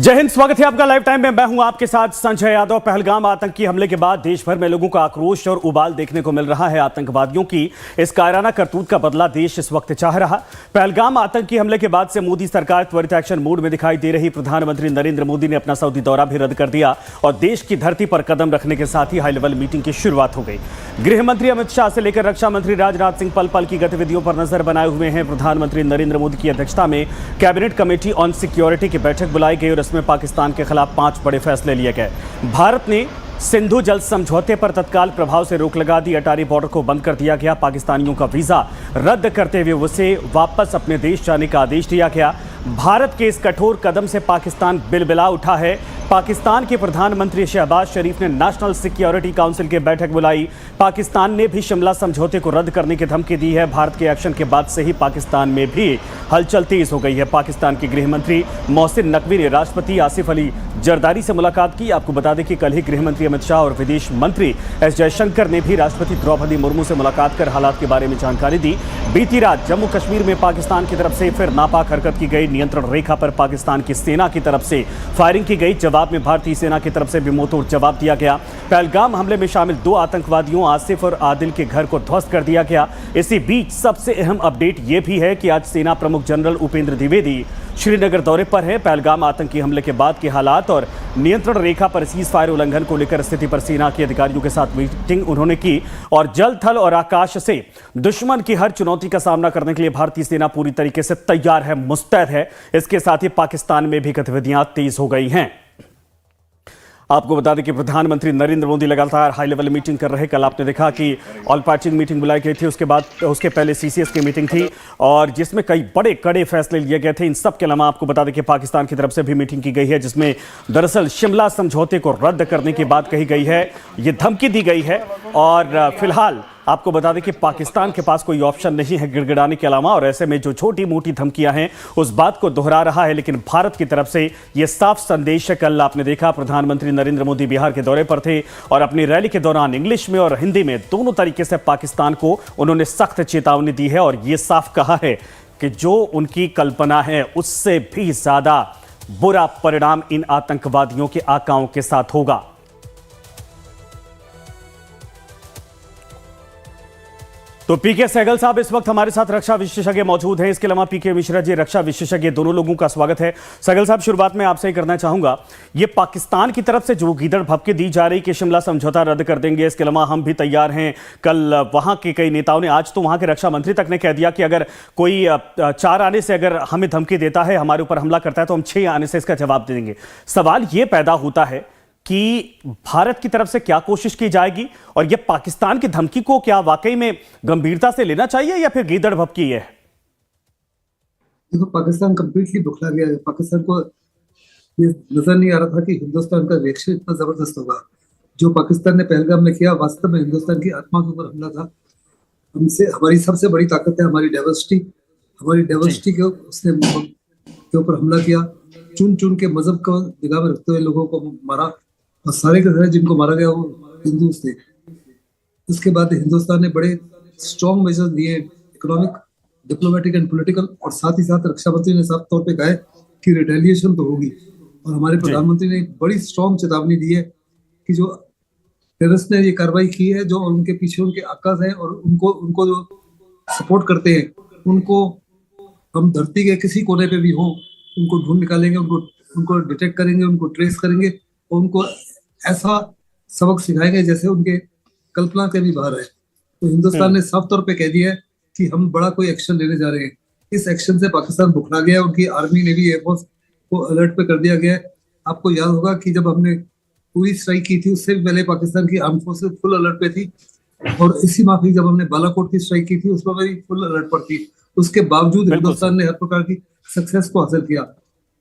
जय हिंद, स्वागत है आपका लाइव टाइम में। मैं हूं आपके साथ संजय यादव। पहलगाम आतंकी हमले के बाद देश भर में लोगों का आक्रोश और उबाल देखने को मिल रहा है। आतंकवादियों की इस कायराना करतूत का बदला देश इस वक्त चाह रहा। पहलगाम आतंकी हमले के बाद से मोदी सरकार त्वरित एक्शन मूड में दिखाई दे रही। प्रधानमंत्री नरेंद्र मोदी ने अपना सऊदी दौरा भी रद्द कर दिया और देश की धरती पर कदम रखने के साथ ही हाई लेवल मीटिंग की शुरुआत हो गई। गृह मंत्री अमित शाह से लेकर रक्षा मंत्री राजनाथ सिंह पल पल की गतिविधियों पर नजर बनाए हुए हैं। प्रधानमंत्री नरेंद्र मोदी की अध्यक्षता में कैबिनेट कमेटी ऑन सिक्योरिटी की बैठक बुलाई गई और इसमें पाकिस्तान के खिलाफ 5 बड़े फैसले लिए गए। भारत ने सिंधु जल समझौते पर तत्काल प्रभाव से रोक लगा दी। अटारी बॉर्डर को बंद कर दिया गया। पाकिस्तानियों का वीजा रद्द करते हुए उसे वापस अपने देश जाने का आदेश दिया गया। भारत के इस कठोर कदम से पाकिस्तान बिलबिला उठा है। पाकिस्तान के प्रधानमंत्री शहबाज शरीफ ने नेशनल सिक्योरिटी काउंसिल की बैठक बुलाई। पाकिस्तान ने भी शिमला समझौते को रद्द करने की धमकी दी है। भारत के एक्शन के बाद से ही पाकिस्तान में भी हलचल तेज हो गई है। पाकिस्तान के गृह मंत्री मोहसिन नकवी ने राष्ट्रपति आसिफ अली जरदारी से मुलाकात की। आपको बता दें कि कल ही गृह मंत्री अमित शाह और विदेश मंत्री एस जयशंकर ने भी राष्ट्रपति द्रौपदी मुर्मू से मुलाकात कर हालात के बारे में जानकारी दी। बीती रात जम्मू कश्मीर में पाकिस्तान की तरफ से फिर नापाक हरकत की गई। नियंत्रण रेखा पर पाकिस्तान की सेना की तरफ से फायरिंग की गई। जवाब में भारतीय सेना की तरफ से भी मुंहतोड़ जवाब दिया गया। पहलगाम हमले में शामिल 2 आतंकवादियों आसिफ और आदिल के घर को ध्वस्त कर दिया गया। इसी बीच सबसे अहम अपडेट यह भी है कि आज सेना प्रमुख जनरल उपेंद्र द्विवेदी श्रीनगर दौरे पर है। पहलगाम आतंकी हमले के बाद के हालात और नियंत्रण रेखा पर सीज फायर उल्लंघन को लेकर स्थिति पर सेना के अधिकारियों के साथ मीटिंग उन्होंने की और जल, थल और आकाश से दुश्मन की हर चुनौती का सामना करने के लिए भारतीय सेना पूरी तरीके से तैयार है, मुस्तैद है। इसके साथ ही पाकिस्तान में भी गतिविधियां तेज हो गई हैं। आपको बता दें कि प्रधानमंत्री नरेंद्र मोदी लगातार हाई लेवल मीटिंग कर रहे। कल आपने देखा कि ऑल पार्टी मीटिंग बुलाई गई थी, उसके पहले सीसीएस की मीटिंग थी और जिसमें कई बड़े कड़े फैसले लिए गए थे। इन सब के अलावा आपको बता दें कि पाकिस्तान की तरफ से भी मीटिंग की गई है जिसमें दरअसल शिमला समझौते को रद्द करने की बात कही गई है, ये धमकी दी गई है। और फिलहाल आपको बता दें कि पाकिस्तान के पास कोई ऑप्शन नहीं है गिड़गिड़ाने के अलावा और ऐसे में जो छोटी मोटी धमकियां हैं उस बात को दोहरा रहा है। लेकिन भारत की तरफ से यह साफ संदेश है। कल आपने देखा प्रधानमंत्री नरेंद्र मोदी बिहार के दौरे पर थे और अपनी रैली के दौरान इंग्लिश में और हिंदी में दोनों तरीके से पाकिस्तान को उन्होंने सख्त चेतावनी दी है और यह साफ कहा है कि जो उनकी कल्पना है उससे भी ज्यादा बुरा परिणाम इन आतंकवादियों के आकाओं के साथ होगा। तो पीके सहगल साहब इस वक्त हमारे साथ रक्षा विशेषज्ञ मौजूद हैं। इसके अलावा पीके मिश्रा जी रक्षा विशेषज्ञ, दोनों लोगों का स्वागत है। सहगल साहब, शुरुआत में आपसे ही करना चाहूंगा, ये पाकिस्तान की तरफ से जो गीदड़ भभके दी जा रही कि शिमला समझौता रद्द कर देंगे, इसके अलावा हम भी तैयार हैं। कल वहां के कई नेताओं ने, आज तो वहां के रक्षा मंत्री तक ने कह दिया कि अगर कोई 4 आने से अगर हमें धमकी देता है, हमारे ऊपर हमला करता है तो हम 6 आने से इसका जवाब दे देंगे। सवाल यह पैदा होता है कि भारत की तरफ से क्या कोशिश की जाएगी और यह पाकिस्तान की धमकी को क्या वाकई में गंभीरता से लेना चाहिए या फिर गीदड़ भभकी है? देखो, पाकिस्तान कंप्लीटली बुखला गया है। पाकिस्तान को ये नजर नहीं आ रहा था कि हिंदुस्तान का रिएक्शन इतना जबरदस्त होगा। जो पाकिस्तान ने पहलगाम में किया, वास्तव में हिंदुस्तान की आत्मा के ऊपर हमला था। हमसे हमारी सबसे बड़ी ताकत है हमारी डाइवर्सिटी के उसने के ऊपर हमला किया। चुन चुन के मजहब को निगाह में रखते हुए लोगों को मारा और सारे के सारे जिनको मारा गया वो हिंदू थे। उसके बाद हिंदुस्तान ने बड़े स्ट्रॉन्ग मेजर्स लिए, इकोनॉमिक, डिप्लोमेटिक एंड पॉलिटिकल, और साथ ही साथ रक्षा मंत्री ने साफ तौर पे कहा है कि रिटेलिएशन तो होगी। और हमारे प्रधानमंत्री ने बड़ी स्ट्रॉन्ग चेतावनी दी है कि जो टेररिस्ट ने ये कार्रवाई की है, जो उनके पीछे उनके आकाश है और उनको जो सपोर्ट करते हैं, उनको हम धरती के किसी कोने पे भी हो उनको ढूंढ निकालेंगे, उनको डिटेक्ट करेंगे, उनको ट्रेस करेंगे और उनको ऐसा सबक सिखाएंगे जैसे उनके कल्पना के भी बाहर है। तो हिंदुस्तान ने साफ तौर पे कह दिया है कि हम बड़ा कोई एक्शन लेने जा रहे हैं। इस एक्शन से पाकिस्तान बुखला गया है। उनकी आर्मी, नेवी, एयरफोर्स को अलर्ट पे कर दिया गया है। आपको याद होगा कि जब हमने पूरी स्ट्राइक की थी उससे भी पहले पाकिस्तान की आर्म फोर्सेस फुल अलर्ट पे थी और इसी माफी जब हमने बालाकोट की स्ट्राइक की थी उसमें भी फुल अलर्ट पर थी। उसके बावजूद हिंदुस्तान ने हर प्रकार की सक्सेस को हासिल किया।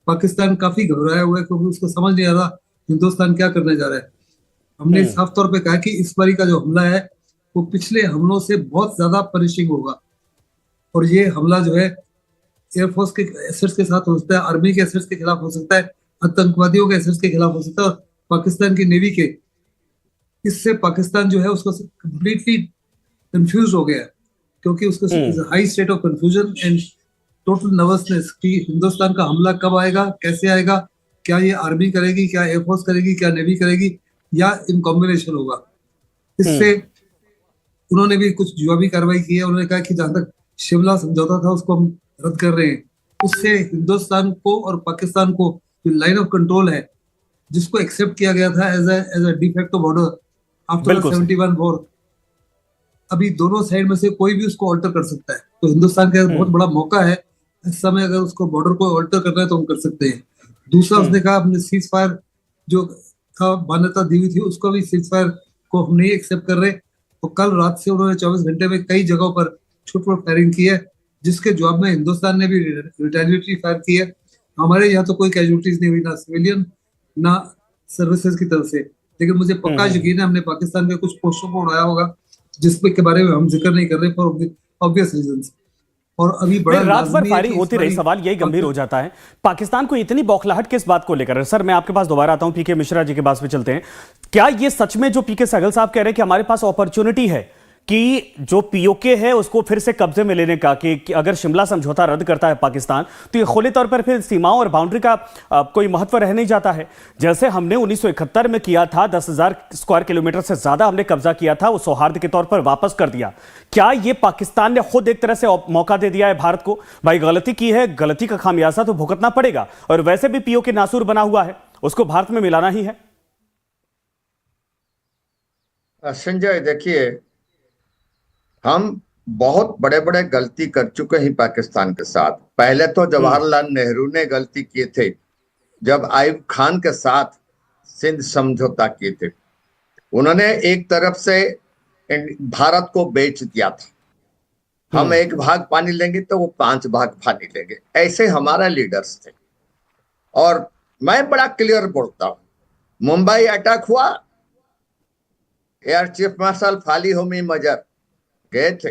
पाकिस्तान काफी घबराया हुआ है क्योंकि उसको समझ नहीं आ रहा हिंदुस्तान क्या करने जा रहा है। हमने साफ तौर पे कहा कि इस बारी का जो हमला है वो पिछले हमलों से बहुत ज्यादा पनिशिंग होगा और ये हमला जो है एयरफोर्स के एसेट्स के साथ हो सकता है, आर्मी के एसेट्स के खिलाफ हो सकता है, आतंकवादियों के एसेट्स के खिलाफ हो सकता है और पाकिस्तान की नेवी के। इससे पाकिस्तान जो है उसको कंप्लीटली कंफ्यूज हो गया है क्योंकि उसको high state of confusion and total nervousness कि हिंदुस्तान का हमला कब आएगा, कैसे आएगा, क्या ये आर्मी करेगी, क्या एयरफोर्स करेगी, क्या नेवी करेगी, या इन कॉम्बिनेशन होगा। इससे उन्होंने भी कुछ जवाबी कार्रवाई की है। उन्होंने कहा कि जहां तक शिमला समझौता था उसको हम रद्द कर रहे हैं। उससे हिंदुस्तान को और पाकिस्तान को जो लाइन ऑफ कंट्रोल है, जिसको एक्सेप्ट किया गया था as a de facto border after बिल्कुल सही। 71 वॉर, अभी दोनों साइड में से कोई भी उसको ऑल्टर कर सकता है। तो हिंदुस्तान का बहुत बड़ा मौका है इस समय, अगर उसको बॉर्डर को ऑल्टर करना है तो हम कर सकते हैं। दूसरा, उसने कहा अपने सीज फायर जो था मान्यता दी हुई थी, उसको भी सीज फायर को हम नहीं एक्सेप्ट कर रहे। तो कल रात से उन्होंने 24 घंटे में कई जगहों पर छुटपुट फायरिंग की है, जिसके जवाब में हिंदुस्तान ने भी रिटेलिएटरी फायर की है। हमारे यहाँ तो कोई कैजुअलिटीज नहीं हुई, ना सिविलियन ना सर्विसेज की तरफ से, लेकिन मुझे पक्का यकीन है हमने पाकिस्तान के कुछ पोस्टों को उड़ाया होगा, जिसपे के बारे में हम जिक्र नहीं कर रहे फॉर ऑब्वियस रीजंस। और अभी बड़ा नहीं, रात भर लाजमी है फायरिंग कि होती रही, सवाल यही गंभीर हो जाता है, पाकिस्तान को इतनी बौखलाहट किस बात को लेकर है? सर मैं आपके पास दोबारा आता हूं, पीके मिश्रा जी के पास में चलते हैं। क्या ये सच में जो पीके सहगल साहब कह रहे हैं कि हमारे पास अपॉर्चुनिटी है कि जो पीओके है उसको फिर से कब्जे में लेने का, कि अगर शिमला समझौता रद्द करता है पाकिस्तान तो ये खुले तौर पर फिर सीमाओं और बाउंड्री का कोई महत्व रह नहीं जाता है? जैसे हमने 1971 में किया था, 10,000 स्क्वायर किलोमीटर से ज्यादा हमने कब्जा किया था, वो सौहार्द के तौर पर वापस कर दिया। क्या ये पाकिस्तान ने खुद एक तरह से मौका दे दिया है भारत को, भाई गलती की है, गलती का खामियाजा तो भुगतना पड़ेगा, और वैसे भी पीओके नासूर बना हुआ है, उसको भारत में मिलाना ही है? संजय देखिए, हम बहुत बड़े बड़े गलती कर चुके हैं पाकिस्तान के साथ। पहले तो जवाहरलाल नेहरू ने गलती किए थे जब आयुब खान के साथ सिंध समझौता किए थे। उन्होंने एक तरफ से भारत को बेच दिया था, हम 1 भाग पानी लेंगे तो वो 5 भाग पानी लेंगे, ऐसे हमारा लीडर्स थे। और मैं बड़ा क्लियर बोलता हूं, मुंबई अटैक हुआ, air chief marshal Fali Homi मजर गए थे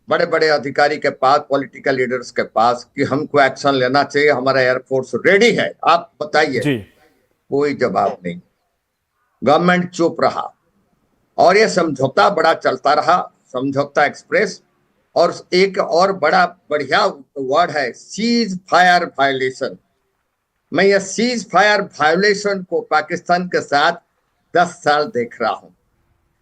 बड़े बड़े अधिकारी के पास, पॉलिटिकल लीडर्स के पास, कि हमको एक्शन लेना चाहिए, हमारा एयरफोर्स रेडी है, आप बताइए। कोई जवाब नहीं, गवर्नमेंट चुप रहा, और ये समझौता बड़ा चलता रहा, समझौता एक्सप्रेस। और एक और बड़ा बढ़िया वर्ड है, सीज फायर वायलेशन। मैं ये सीज फायर वायलेशन को पाकिस्तान के साथ 10 साल देख रहा हूं।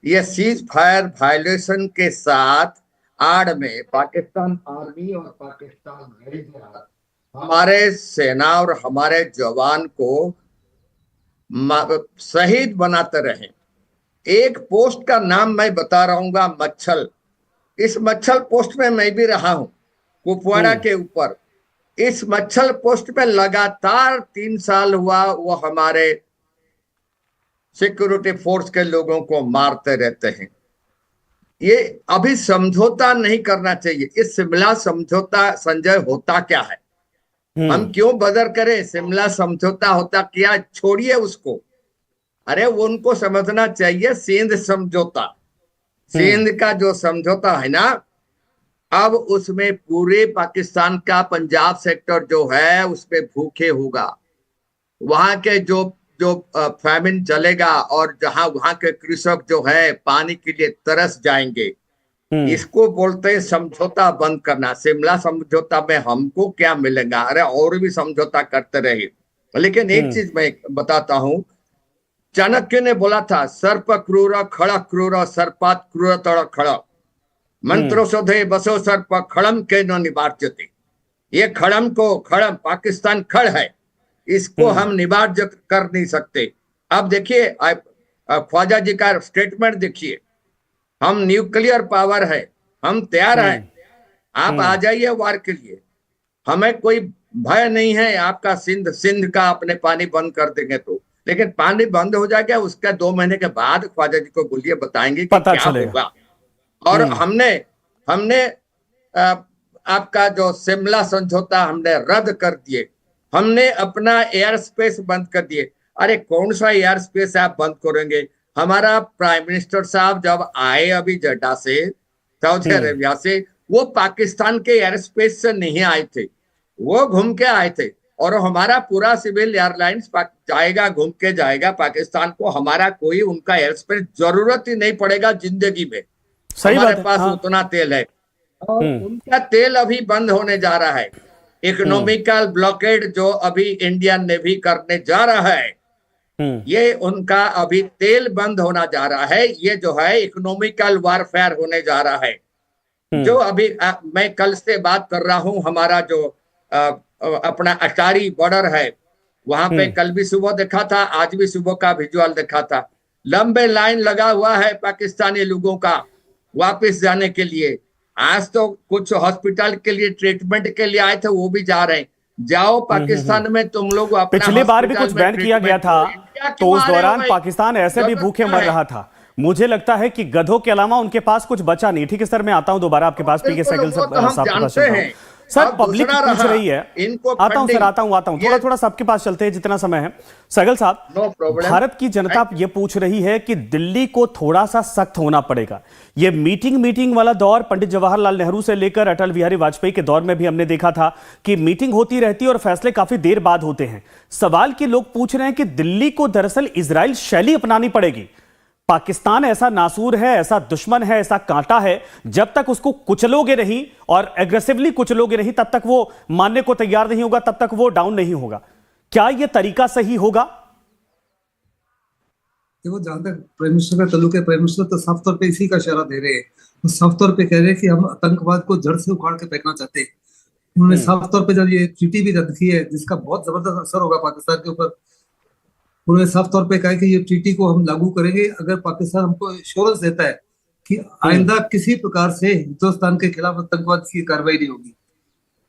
ये सीज फायर वायलेशन के साथ आड़ में पाकिस्तान आर्मी और पाकिस्तान नेवी हमारे सेना और हमारे जवान को शहीद बनाते रहे। एक पोस्ट का नाम मैं बता रहूंगा, मच्छल। इस मच्छल पोस्ट में मैं भी रहा हूं, कुपवाड़ा के ऊपर। इस मच्छल पोस्ट में लगातार 3 साल हुआ वो हमारे सिक्योरिटी फोर्स के लोगों को मारते रहते हैं। ये अभी समझौता नहीं करना चाहिए। इस शिमला समझौता संजय होता क्या है, हम क्यों बदर करें? शिमला समझौता होता क्या, छोड़िए उसको। अरे वो उनको समझना चाहिए सिंध समझौता, सिंध का जो समझौता है ना, अब उसमें पूरे पाकिस्तान का पंजाब सेक्टर जो है उसमें भूखे होगा, वहां के जो फैमिन चलेगा, और जहां वहां के कृषक जो है पानी के लिए तरस जाएंगे। इसको बोलते हैं समझौता बंद करना। शिमला समझौता में हमको क्या मिलेगा? अरे और भी समझौता करते रहे। लेकिन एक चीज मैं बताता हूं, चाणक्य ने बोला था, सर्प क्रूर खड़ क्रूर सर्पात क्रूर तड़ खड़ मंत्रोषधे बसो सर्प खड़म के न निवार्यते। ये खड़म पाकिस्तान खड़ है, इसको हम निवार्य कर नहीं सकते। अब देखिए ख्वाजा जी का स्टेटमेंट देखिए, हम न्यूक्लियर पावर है, हम तैयार हैं, आप आ जाइए वार के लिए, हमें कोई भय नहीं है। आपका सिंध का अपने पानी बंद कर देंगे तो, लेकिन पानी बंद हो जाएगा, उसका 2 महीने के बाद ख्वाजा जी को बोलिए, बताएंगे कि क्या होगा। और हमने आपका जो शिमला समझौता हमने रद्द कर दिए, हमने अपना एयर स्पेस बंद कर दिए। अरे कौन सा एयर स्पेस आप बंद करेंगे? हमारा प्राइम मिनिस्टर साहब जब आए अभी जड्डा से, सऊदी अरेबिया से, वो पाकिस्तान के एयर स्पेस से नहीं आए थे, वो घूम के आए थे। और हमारा पूरा सिविल एयरलाइंस जाएगा, घूम के जाएगा पाकिस्तान को। हमारा कोई उनका एयर स्पेस जरूरत ही नहीं पड़ेगा जिंदगी में, हमारे पास उतना तेल है। और उनका तेल अभी बंद होने जा रहा है। इकोनॉमिकल ब्लॉकेड जो अभी इंडियन नेवी करने जा रहा है, ये उनका अभी तेल बंद होना जा रहा है। ये जो है इकोनॉमिकल वारफेयर होने जा रहा है। जो अभी मैं कल से बात कर रहा हूं, हमारा जो अपना अटारी बॉर्डर है, वहां पे कल भी सुबह देखा था, आज भी सुबह का विजुअल देखा था। लंबे लाइन लगा हुआ है पाकिस्तानी लोगों का वापस जाने के लिए। आज तो कुछ हॉस्पिटल के लिए ट्रीटमेंट के लिए आए थे, वो भी जा रहे हैं। जाओ पाकिस्तान में तुम लोग अपना, पिछली बार भी कुछ बैन किया गया था, तो उस दौरान पाकिस्तान ऐसे भी भूखे मर रहा था। मुझे लगता है कि गधों के अलावा उनके पास कुछ बचा नहीं। ठीक है सर, मैं आता हूं दोबारा आपके पास, पीके सहगल साहब के पास चलता हूं। सर पब्लिक पूछ रही है, आता हूं थोड़ा थोड़ा सबके पास चलते हैं जितना समय है। सहगल साहब, भारत की जनता ये पूछ रही है कि दिल्ली को थोड़ा सा सख्त होना पड़ेगा। ये मीटिंग वाला दौर पंडित जवाहरलाल नेहरू से लेकर अटल बिहारी वाजपेयी के दौर में भी हमने देखा था कि मीटिंग होती रहती है और फैसले काफी देर बाद होते हैं। सवाल कि लोग पूछ रहे हैं कि दिल्ली को दरअसल इजराइल शैली अपनानी पड़ेगी। पाकिस्तान ऐसा नासूर है, ऐसा दुश्मन है, ऐसा कांटा है, जब तक उसको कुचलोगे नहीं और एग्रेसिवली कुचलोगे नहीं, तब तक वो मानने को तैयार नहीं होगा, तब तक वो डाउन नहीं होगा। क्या यह तरीका सही होगा? देखो, जहां तक प्राइम मिनिस्टर का ताल्लुक है, प्राइम मिनिस्टर तो साफ तौर पे इसी का इशारा दे रहे हैं। वो साफ तौर पे कह रहे हैं कि हम आतंकवाद को जड़ से उखाड़ के फेंकना चाहते हैं। उन्होंने साफ तौर पे जब ये ट्रीटी भी रद्द की है, जिसका बहुत जबरदस्त असर होगा पाकिस्तान के ऊपर, उन्होंने साफ तौर पे कहा कि ये ट्रीटी को हम लागू करेंगे अगर पाकिस्तान हमको एश्योरेंस देता है कि आइंदा किसी प्रकार से हिंदुस्तान के खिलाफ आतंकवाद की कार्रवाई नहीं होगी।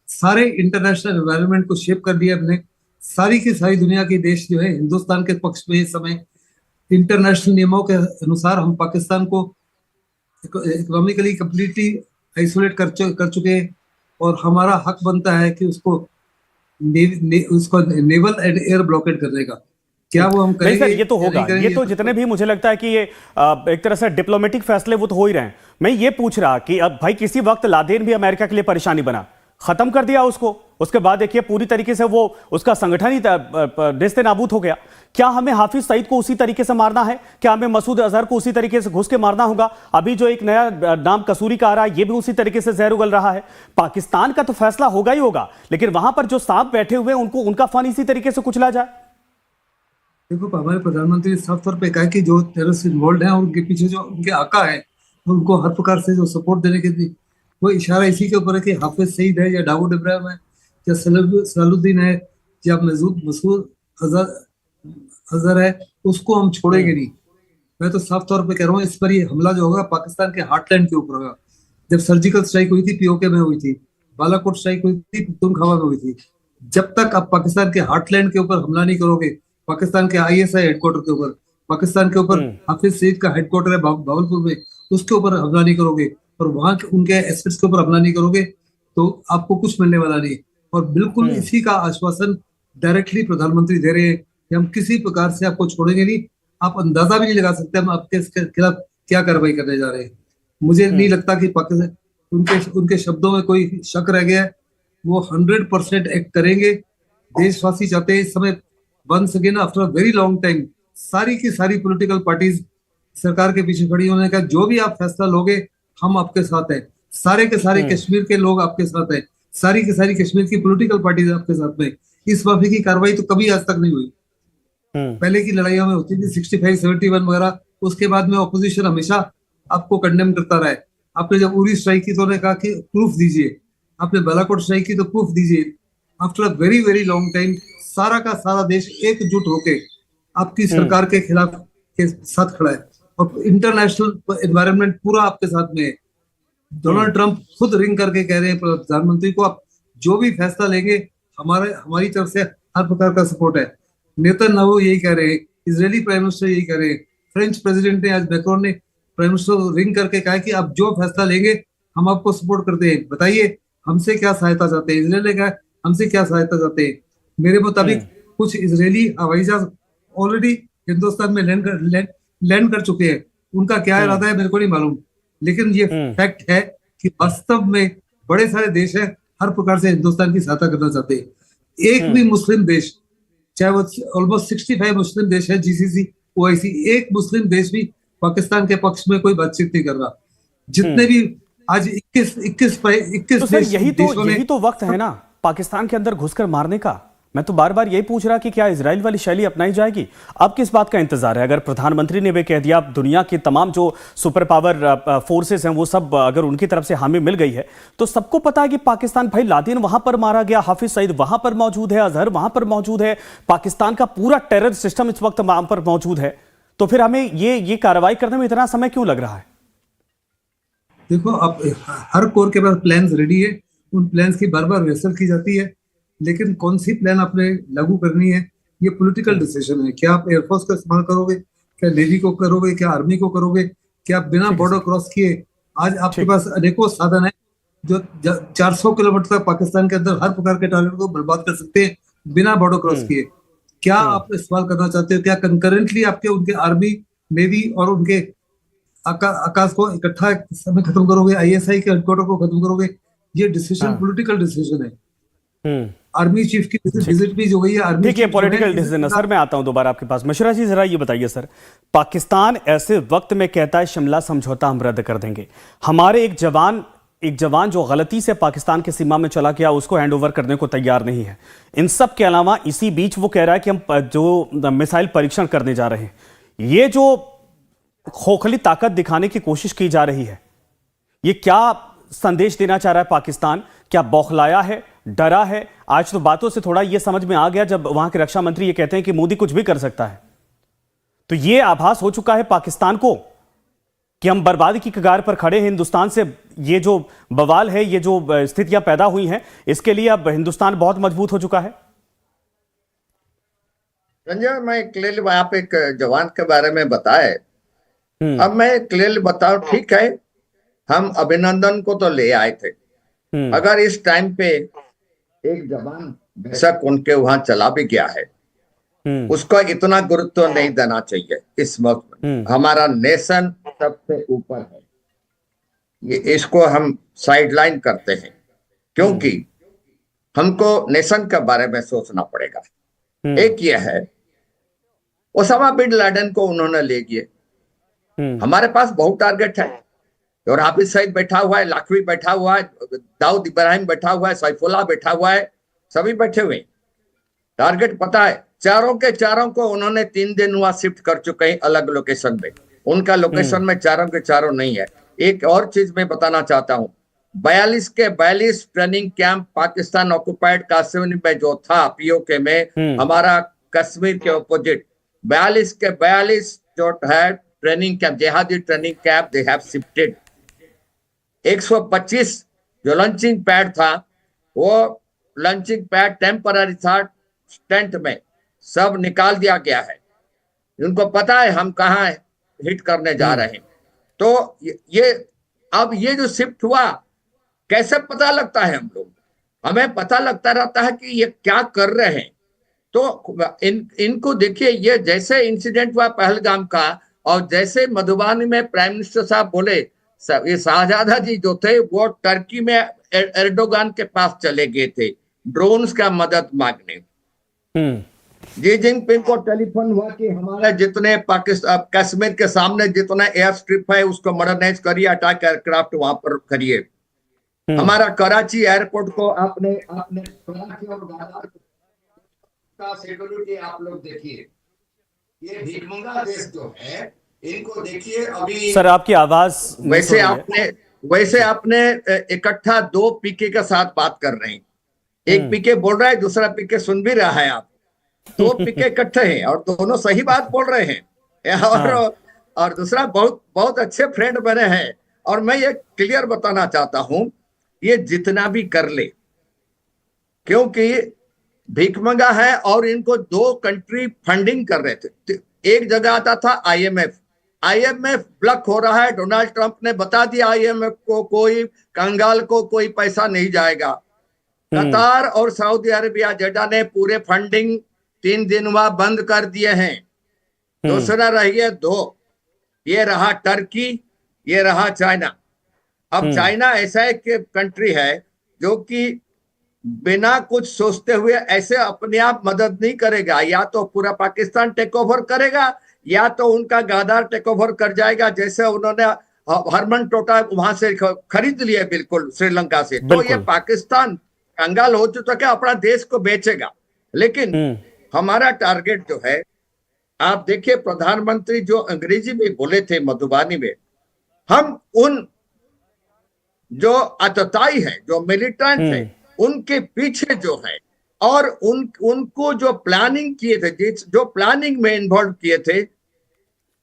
सारे इंटरनेशनल एनवायरनमेंट को शेप कर दिया हमने। सारी की सारी दुनिया के देश जो है हिंदुस्तान के पक्ष में इस समय इंटरनेशनल नियमों के अनुसार हम पाकिस्तान को इकोनॉमिकली कंप्लीटली आइसोलेट कर चुके हैं और हमारा हक बनता है कि उसको नेवल एंड एयर ब्लॉकेड करने का। क्या वो हम करेंगे? नहीं सर, ये तो होगा। ये तो जितने भी मुझे लगता है कि ये एक तरह से डिप्लोमेटिक फैसले वो तो हो ही रहे हैं। मैं ये पूछ रहा कि अब भाई किसी वक्त लादेन भी अमेरिका के लिए परेशानी बना, खत्म कर दिया उसको, उसके बाद देखिए पूरी तरीके से वो उसका संगठन ही नेस्ते नाबूद हो गया। क्या हमें हाफिज सईद को उसी तरीके से मारना है? क्या हमें मसूद अजहर को उसी तरीके से घुस के मारना होगा? अभी जो एक नया नाम कसूरी का आ रहा है, ये भी उसी तरीके से जहर उगल रहा है। पाकिस्तान का तो फैसला होगा ही होगा, लेकिन वहां पर जो सांप बैठे हुए हैं उनको, उनका फन इसी तरीके से कुचला जाए। देखो, हमारे प्रधानमंत्री ने साफ तौर पे कहा कि जो टेररिस्ट इन्वॉल्व हैं उनके पीछे जो उनके आका है, उनको हर प्रकार से जो सपोर्ट देने के लिए, वो इशारा इसी के ऊपर है कि हाफिज सईद है या दाऊद इब्राहिम है या सलाहुद्दीन है या मसूद अजहर है, उसको हम छोड़ेंगे नहीं। मैं तो साफ तौर पे कह रहा हूँ, इस पर ये हमला जो होगा पाकिस्तान के हार्टलैंड के ऊपर होगा। जब सर्जिकल स्ट्राइक हुई थी पीओके में हुई थी, बालाकोट स्ट्राइक हुई थी पख्तूनख्वा में हुई थी, जब तक आप पाकिस्तान के हार्टलैंड के ऊपर हमला नहीं करोगे, पाकिस्तान के आईएसआई हेडक्वार्टर के ऊपर, पाकिस्तान के ऊपर हाफिज सईद का हेडक्वार्टर है भावलपुर में, उसके ऊपर हमला नहीं करोगे और वहां के उनके एसेट्स के ऊपर हमला नहीं करोगे, तो आपको कुछ मिलने वाला नहीं। और बिल्कुल इसी का आश्वासन डायरेक्टली प्रधानमंत्री दे रहे हैं कि हम किसी प्रकार से आपको छोड़ेंगे नहीं। आप अंदाजा भी नहीं लगा सकते हम आपके खिलाफ क्या कार्रवाई करने जा रहे हैं। मुझे नहीं लगता कि पाकिस्तान उनके शब्दों में कोई शक रह गया है। वो 100% एक्ट करेंगे। देशवासी चाहते हैं इस समय once again after a very long time सारी की सारी पॉलिटिकल पार्टीज सरकार के पीछे खड़ी होने का, जो भी आप फैसला लोगे हम आपके साथ हैं। सारे के सारे कश्मीर के लोग आपके साथ हैं, सारी की सारी कश्मीर की पॉलिटिकल पार्टीज आपके साथ में। इस माफी की कार्रवाई तो कभी आज तक नहीं हुई। पहले की लड़ाइयों में होती थी 65, 71 वगैरह, उसके बाद में ऑपोजिशन हमेशा आपको कंडेम करता रहा है। आपने जब उरी स्ट्राइक की तो उन्होंने कहा कि प्रूफ दीजिए, आपने बालाकोट स्ट्राइक की तो प्रूफ दीजिए। After a very very long time सारा का सारा देश एकजुट होके आपकी सरकार के खिलाफ के साथ खड़ा है और इंटरनेशनल एनवायरनमेंट पूरा आपके साथ में है। डोनाल्ड ट्रंप खुद रिंग करके कह रहे हैं प्रधानमंत्री को, आप जो भी फैसला लेंगे हमारी तरफ से हर प्रकार का सपोर्ट है। नेतन्याहू यही कह रहे हैं, इजरायली प्राइम मिनिस्टर यही कह रहे हैं, फ्रेंच प्रेसिडेंट ने, आज मैक्रोन ने प्राइम मिनिस्टर को रिंग करके कहा कि आप जो फैसला लेंगे हम आपको सपोर्ट करते हैं, बताइए हमसे क्या सहायता चाहते हैं। इसराइल ने कहा हमसे क्या सहायता चाहते हैं। मेरे मुताबिक कुछ इजरायली हवाई जहाज ऑलरेडी हिंदुस्तान में लैंड कर चुके हैं। उनका क्या इरादा है मेरे को नहीं मालूम, लेकिन ये फैक्ट है कि वास्तव में बड़े सारे देश हैं हर प्रकार से हिंदुस्तान की सहायता करना चाहते हैं। एक भी मुस्लिम देश, चाहे वो ऑलमोस्ट 65 मुस्लिम देश है जीसीसी ओआईसी, एक मुस्लिम देश भी पाकिस्तान के पक्ष में कोई बातचीत नहीं कर रहा। जितने भी आज 21 तो सर यही तो वक्त है ना, पाकिस्तान के अंदर घुसकर मारने का? मैं तो बार बार यही पूछ रहा कि क्या इजराइल वाली शैली अपनाई जाएगी? अब किस बात का इंतजार है? अगर प्रधानमंत्री ने भी कह दिया, दुनिया की तमाम जो सुपर पावर फोर्सेस हैं वो सब अगर उनकी तरफ से हामी मिल गई है, तो सबको पता है कि पाकिस्तान, भाई लादेन वहां पर मारा गया, हाफिज सईद वहां पर मौजूद है, अजहर वहां पर मौजूद है, पाकिस्तान का पूरा टेरर सिस्टम इस वक्त वहां पर मौजूद है। तो फिर हमें ये कार्रवाई करने में इतना समय क्यों लग रहा है? देखो, अब हर कोर के पास प्लान्स रेडी है, उन प्लान्स की बार बार रिहर्सल की जाती है, लेकिन कौन सी प्लान आपने लागू करनी है ये पॉलिटिकल डिसीजन है। क्या आप एयरफोर्स का इस्तेमाल करोगे, क्या नेवी को करोगे, क्या आर्मी को करोगे, क्या आप बिना बॉर्डर क्रॉस किए? आज आपके पास अनेकों साधन है जो 400 किलोमीटर तक पाकिस्तान के अंदर हर प्रकार के टारगेट को बर्बाद कर सकते हैं बिना बॉर्डर क्रॉस किए। क्या आप इस्तेमाल करना चाहते हो? क्या कंकरेंटली आपके उनके आर्मी, नेवी और उनके आकाश को इकट्ठा समय खत्म करोगे, आईएसआई के हेडक्वार्टर को खत्म करोगे? ये डिसीजन पॉलिटिकल डिसीजन है। आर्मी चीफ की विजिट भी जो गई है, आर्मी ठीक है, पॉलिटिकल डिसीजन है। सर मैं आता हूं दोबारा आपके पास। मिश्रा जी जरा ये बताइए सर, पाकिस्तान ऐसे वक्त में कहता है शिमला समझौता हम रद्द कर देंगे, हमारे एक जवान जो गलती से पाकिस्तान की सीमा में चला गया उसको हैंडओवर करने को तैयार नहीं है। इन सब के अलावा इसी बीच वो कह रहा है कि हम जो मिसाइल परीक्षण करने जा रहे हैं, ये जो खोखली ताकत दिखाने की कोशिश की जा रही है, ये क्या संदेश देना चाह रहा है पाकिस्तान? क्या बौखलाया है, डरा है? आज तो बातों से थोड़ा ये समझ में आ गया जब वहां के रक्षा मंत्री ये कहते हैं कि मोदी कुछ भी कर सकता है। तो ये आभास हो चुका है पाकिस्तान को कि हम बर्बादी की कगार पर खड़े हैं। हिंदुस्तान से ये जो बवाल है, ये जो स्थितियां पैदा हुई हैं, इसके लिए अब हिंदुस्तान बहुत मजबूत हो चुका है। संजय, मैं क्लियरली आप एक जवान के बारे में बताए, अब मैं क्लियरली बताऊं, ठीक है हम अभिनंदन को तो ले आए थे, अगर इस टाइम पे एक जवान बेशक उनके वहां चला भी गया है, उसको इतना गुरुत्व नहीं देना चाहिए इस वक्त में। हमारा नेशन सबसे ऊपर है, ये इसको हम साइडलाइन करते हैं क्योंकि हमको नेशन के बारे में सोचना पड़ेगा। एक ये है, ओसामा बिन लादेन को उन्होंने ले गए, हमारे पास बहुत टारगेट है, और हाफिज सईद बैठा हुआ है, लाखवी बैठा हुआ है, दाऊद इब्राहिम बैठा हुआ है, सैफुल्लाह बैठा हुआ है, सभी बैठे हुए। टारगेट पता है, चारों के चारों को उन्होंने 3 दिन हुआ शिफ्ट कर चुके हैं अलग लोकेशन में, उनका लोकेशन में चारों के चारों नहीं है। एक और चीज मैं बताना चाहता हूं, 42 के 42 training camp Pakistan occupied Kashmir में जो था पीओके में, हमारा कश्मीर के ऑपोजिट 42 के 42 जो है ट्रेनिंग कैंप, जिहादी training camp, they have shifted. 125 जो लंचिंग पैड था, वो लंचिंग पैड टेम्पररी था, टेंट में सब निकाल दिया गया है। उनको पता है हम कहाँ हिट करने जा रहे हैं। तो ये अब ये जो शिफ्ट हुआ, कैसे पता लगता है? हम लोग, हमें पता लगता रहता है कि ये क्या कर रहे हैं। तो इनको देखिए, ये जैसे इंसिडेंट हुआ पहलगाम का, और जैसे मधुबनी में प्राइम मिनिस्टर साहब बोले, ये शाहजादा जी जो थे वो टर्की में एर्डोगान के पास चले गए थे ड्रोन्स का मदद मांगने। जी जिनपिंग को टेलीफोन हुआ कि हमारे जितने पाकिस्तान कश्मीर के सामने जितना एयर स्ट्रिप है उसको मॉडर्नाइज करिए, अटैक एयरक्राफ्ट वहां पर करिए। हमारा कराची एयरपोर्ट को आपने कराची और गाजार का सिक्योरिटी आप लोग देखिए, ये भीखमंगा देश जो है, इनको देखिए। अभी सर आपकी आवाज वैसे आपने इकट्ठा 2 पीके के साथ बात कर रहे हैं, एक पीके बोल रहा है, दूसरा पीके सुन भी रहा है। आप 2 पीके इकट्ठे हैं और दोनों सही बात बोल रहे हैं, और दूसरा बहुत अच्छे फ्रेंड बने हैं। और मैं ये क्लियर बताना चाहता हूं, ये जितना भी कर ले, क्योंकि भीखमंगा है और इनको 2 कंट्री फंडिंग कर रहे थे। एक जगह आता था आईएमएफ ब्लॉक हो रहा है, डोनाल्ड ट्रंप ने बता दिया आईएमएफ को, कोई कंगाल को कोई पैसा नहीं जाएगा। कतार और सऊदी अरेबिया जेडा ने पूरे फंडिंग 3 दिन वहां बंद कर दिए हैं। दूसरा रहिए 2, ये रहा टर्की, ये रहा चाइना। अब चाइना ऐसा एक कंट्री है जो कि बिना कुछ सोचते हुए ऐसे अपने आप मदद नहीं करेगा, या तो पूरा पाकिस्तान टेक ओवर करेगा या तो उनका गादार टेक ओवर कर जाएगा, जैसे उन्होंने हरमन टोटा वहां से खरीद लिया बिल्कुल श्रीलंका से। तो ये पाकिस्तान कंगाल हो चुका है, अपना देश को बेचेगा। लेकिन हमारा टारगेट जो है, आप देखिए प्रधानमंत्री जो अंग्रेजी में बोले थे मधुबानी में, हम उन जो आतताई है, जो मिलिटेंट है, उनके पीछे जो है और उनको जो प्लानिंग किए थे, जो प्लानिंग में इन्वॉल्व किए थे,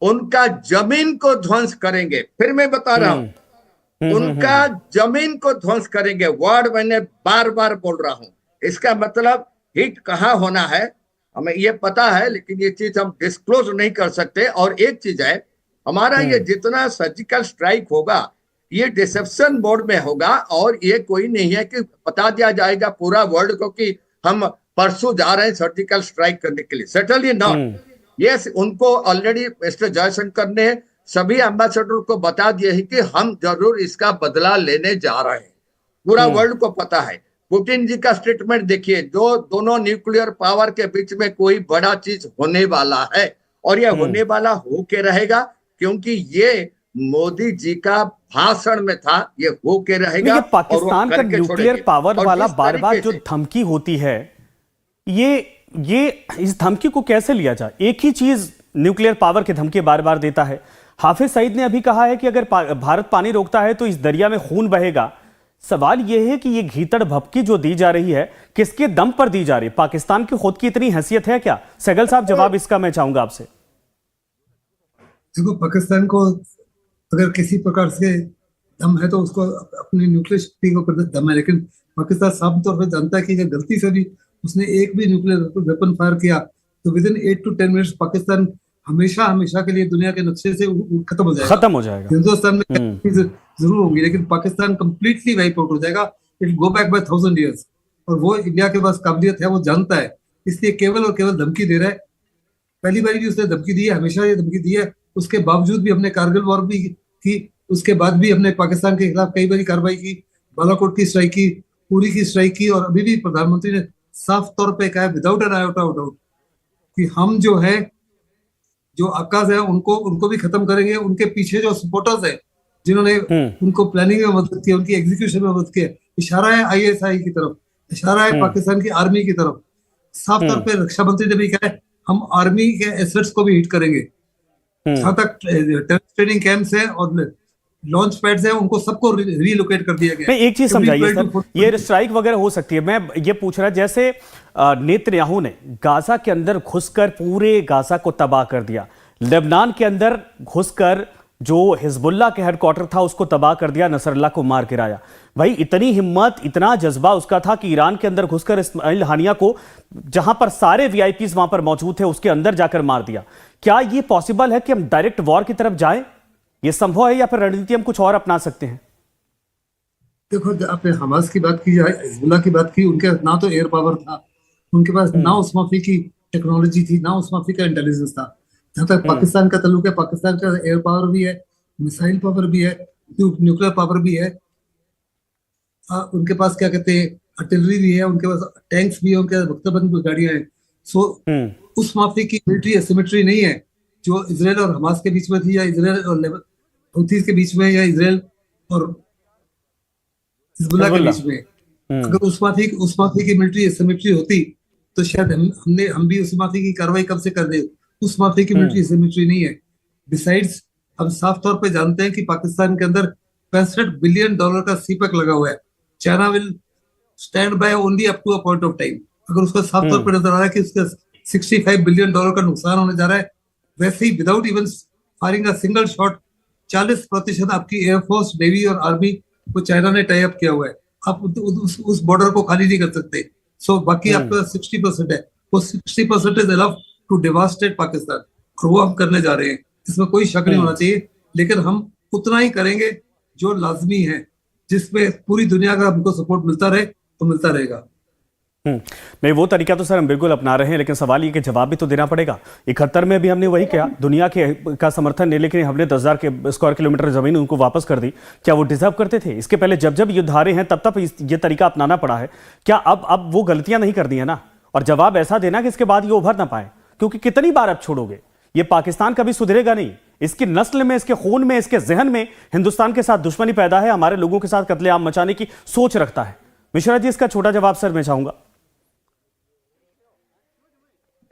उनका जमीन को ध्वंस करेंगे। फिर मैं बता रहा हूं, उनका जमीन को ध्वंस करेंगे। वर्ड मैंने बार बार बोल रहा हूं। इसका मतलब हिट कहां होना है हमें ये पता है, लेकिन ये चीज हम डिस्क्लोज नहीं कर सकते। और एक चीज है, हमारा ये जितना सर्जिकल स्ट्राइक होगा, ये डिसेप्शन मोड में होगा, और ये कोई नहीं है कि बता दिया जाएगा पूरा वर्ल्ड को कि हम परसों जा रहे हैं सर्जिकल स्ट्राइक करने के लिए। Certainly not. यस, उनको ऑलरेडी मिस्टर जयशंकर ने सभी एम्बेसडर को बता दिया है कि हम जरूर इसका बदला लेने जा रहे हैं। पूरा वर्ल्ड को पता है। पुतिन जी का स्टेटमेंट देखिए, जो दोनों न्यूक्लियर पावर के बीच में कोई बड़ा चीज होने वाला है, और यह होने वाला हो के रहेगा, क्योंकि ये मोदी जी का भाषण में था, ये हो के रहेगा। ये पाकिस्तान का न्यूक्लियर पावर वाला बार बार जो धमकी होती है, ये इस धमकी को कैसे लिया जाए? एक ही चीज न्यूक्लियर पावर की धमकी बार बार देता है। हाफिज सईद ने अभी कहा है कि अगर भारत पानी रोकता है तो इस दरिया में खून बहेगा। सवाल यह है कि ये घीतड़ भपकी जो दी जा रही है, किसके दम पर दी जा रही है? पाकिस्तान की खुद की इतनी हैसियत है क्या? सहगल साहब, जवाब इसका मैं चाहूंगा आपसे। देखो, पाकिस्तान को अगर किसी प्रकार से दम है तो उसको अपनी न्यूक्लियर शक्ति के ऊपर दम है, लेकिन पाकिस्तान साफ तौर पर जानता है कि अगर गलती से भी उसने एक भी न्यूक्लियर वेपन फायर किया तो with in 8 to 10 minutes Pakistan हमेशा के लिए दुनिया के नक्शे से खत्म हो जाएगा। हिंदुस्तान में जरूर होंगी, लेकिन पाकिस्तान कंप्लीटली वाइप आउट हो जाएगा। It go back by 1000 years। और वो इंडिया के पास काबिलियत है, वो जानता है, इसलिए केवल और केवल धमकी दे रहा है। पहली बार भी उसने धमकी दी है, हमेशा ये धमकी दी है। उसके बावजूद भी हमने कारगिल वॉर भी की, उसके बाद भी हमने पाकिस्तान के खिलाफ कई बार कार्रवाई की, बालाकोट की स्ट्राइक की, उरी की स्ट्राइक की, और अभी भी प्रधानमंत्री ने साफ तौर पे कहा without an iota of doubt कि हम जो है, जो आकाश है, उनको भी खत्म करेंगे। उनके पीछे जो सपोर्टर्स है, जिन्होंने उनको प्लानिंग में मदद की, उनकी एग्जीक्यूशन में मदद की, इशारा है ISI की तरफ, इशारा है पाकिस्तान की आर्मी की तरफ। साफ तौर पे रक्षा मंत्री ने भी कहा है हम आर्मी के एसेट्स को भी हिट करेंगे। जहां तक ट्रेनिंग कैंप्स है और लॉन्च पैड्स है, उनको सबको रीलोकेट कर दिया गया। एक चीज समझाइए सर, ये स्ट्राइक वगैरह हो सकती है, मैं ये पूछ रहा, जैसे नेतन्याहू ने गाजा के अंदर घुसकर पूरे गाजा को तबाह कर दिया, लेबनान के अंदर घुसकर जो हिजबुल्लाह के हेडक्वार्टर था उसको तबाह कर दिया, नसरल्लाह को मार गिराया। भाई इतनी हिम्मत, इतना जज्बा उसका था कि ईरान के अंदर घुसकर इस्माइल हानिया को, जहां पर सारे VIPs वहां पर मौजूद थे, उसके अंदर जाकर मार दिया। क्या ये पॉसिबल है कि हम डायरेक्ट वॉर की तरफ जाएं? ये संभव है या फिर रणनीति हम कुछ और अपना सकते हैं? देखो, आपने हमास की बात की, हिजबुल्लाह की बात की, उनके ना तो एयर पावर था, उनके पास ना उस माफी की टेक्नोलॉजी थी, ना उस माफी का इंटेलिजेंस था। जहां तक पाकिस्तान का ताल्लुक है, पाकिस्तान का एयर पावर भी है, मिसाइल पावर भी है, न्यूक्लियर पावर भी है। उनके पास क्या कहते हैं, आर्टिलरी भी है, उनके पास टैंक्स भी है, उनके पास बख्तरबंद गाड़ियां हैं। सो उस माफी की मिलिट्री एसिमेट्री नहीं है जो इजराइल और हमास के बीच में थी, या इजराइल और हूथीज के बीच में, या इजराइल और हिजबुल्लाह के बीच में। अगर उस माफी की मिलिट्री एसिमेट्री होती तो शायद हम भी उस माफी की कार्रवाई कब से कर दे। उस माफी की मिलिट्री एसिमेट्री नहीं है। बिसाइड्स हम साफ तौर पे जानते हैं कि पाकिस्तान के अंदर $65 बिलियन का सीपैक लगा हुआ है। China will stand by only up to a point of time. अगर उसका साफ तौर पर नजर आ रहा है कि उसका $65 बिलियन का नुकसान होने जा रहा है, वैसे ही without even firing a single shot 40% आपकी एयरफोर्स, नेवी और आर्मी को चाइना ने टाई अप किया हुआ है। आप उस बॉर्डर को खाली नहीं कर सकते। सो बाकी आपका 60% है, वो 60% इज इनफ टू डेवास्टेट पाकिस्तान, और वो हम करने जा रहे हैं, इसमें कोई शक नहीं होना चाहिए। लेकिन हम उतना ही करेंगे जो लाजमी है, जिसमें पूरी दुनिया का हमको सपोर्ट मिलता रहे तो मिलता रहेगा। नहीं, वो तरीका तो सर हम बिल्कुल अपना रहे हैं, लेकिन सवाल ये कि जवाब भी तो देना पड़ेगा। 71 में भी हमने वही किया, दुनिया का समर्थन नहीं, लेकिन हमने 10,000 के स्क्वायर किलोमीटर जमीन उनको वापस कर दी। क्या वो डिजर्व करते थे? इसके पहले जब युद्ध हारे हैं तब ये तरीका अपनाना पड़ा है। क्या अब वो गलतियां नहीं कर दी है ना? और जवाब ऐसा देना कि इसके बाद ये उभर ना पाए, क्योंकि कितनी बार अब छोड़ोगे? ये पाकिस्तान कभी सुधरेगा नहीं। इसकी नस्ल में, इसके खून में, इसके जहन में हिंदुस्तान के साथ दुश्मनी पैदा है, हमारे लोगों के साथ कत्लेआम मचाने की सोच रखता है। मिश्रा जी, इसका छोटा जवाब सर मैं चाहूंगा।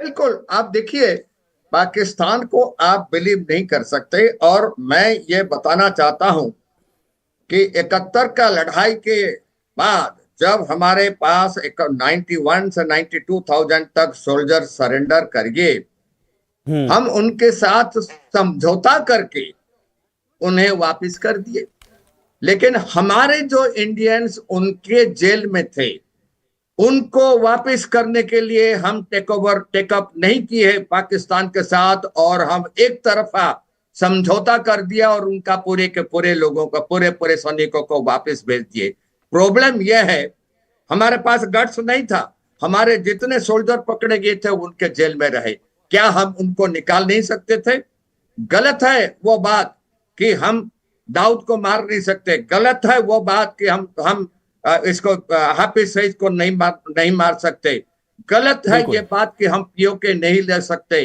बिल्कुल, आप देखिए, पाकिस्तान को आप बिलीव नहीं कर सकते। और मैं ये बताना चाहता हूं कि 71 का लड़ाई के बाद जब हमारे पास 91 से 92,000 तक सोल्जर सरेंडर करिए, हम उनके साथ समझौता करके उन्हें वापस कर दिए। लेकिन हमारे जो इंडियंस उनके जेल में थे, उनको वापस करने के लिए हम टेकअप नहीं किए पाकिस्तान के साथ, और हम एक तरफा समझौता कर दिया और उनका पूरे के पूरे लोगों को, पूरे सैनिकों को वापस भेज दिए। प्रॉब्लम यह है, हमारे पास गट्स नहीं था। हमारे जितने सोल्जर पकड़े गए थे उनके जेल में रहे। क्या हम उनको निकाल नहीं सकते थे? गलत है वो बात कि हम दाऊद को मार नहीं सकते। गलत है वो बात कि हम इसको हाफिज सईद को नहीं मार सकते। गलत है ये बात कि हम पीओके नहीं ले सकते।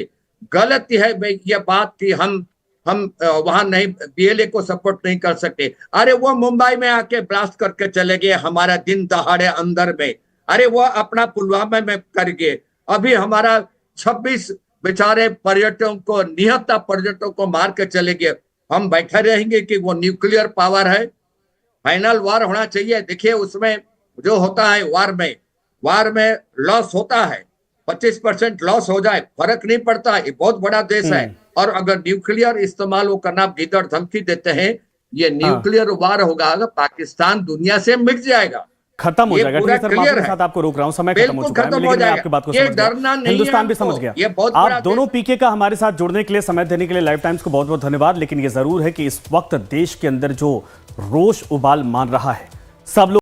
गलत है ये बात कि हम वहां नहीं, बीएलए को सपोर्ट नहीं कर सकते। अरे वो मुंबई में आके ब्लास्ट करके चले गए हमारा दिन दहाड़े अंदर में। अरे वो अपना पुलवामा में कर गए। अभी हमारा 26 बेचारे पर्यटकों को, निहत्था पर्यटकों को मार के चले गए। हम बैठे रहेंगे कि वो न्यूक्लियर पावर है? फाइनल वार होना चाहिए। देखिए, उसमें जो होता है वार में लॉस होता है, 25% लॉस हो जाए फर्क नहीं पड़ता। ये बहुत बड़ा देश है। और अगर न्यूक्लियर इस्तेमाल वो करना, गिदड़ धमकी देते हैं, ये न्यूक्लियर वार होगा, पाकिस्तान दुनिया से मिट जाएगा, खत्म हो जाएगा। ठीक है सर, माफी के साथ आपको रोक रहा हूं, समय खत्म हो चुका है, लेकिन मैं आपकी बात को समझ गया, हिंदुस्तान भी समझ गया। आप दोनों पीके का हमारे साथ जुड़ने के लिए, समय देने के लिए लाइव टाइम्स को बहुत बहुत धन्यवाद। लेकिन ये जरूर है कि इस वक्त देश के अंदर जो रोष उबाल मान रहा है, सब लोग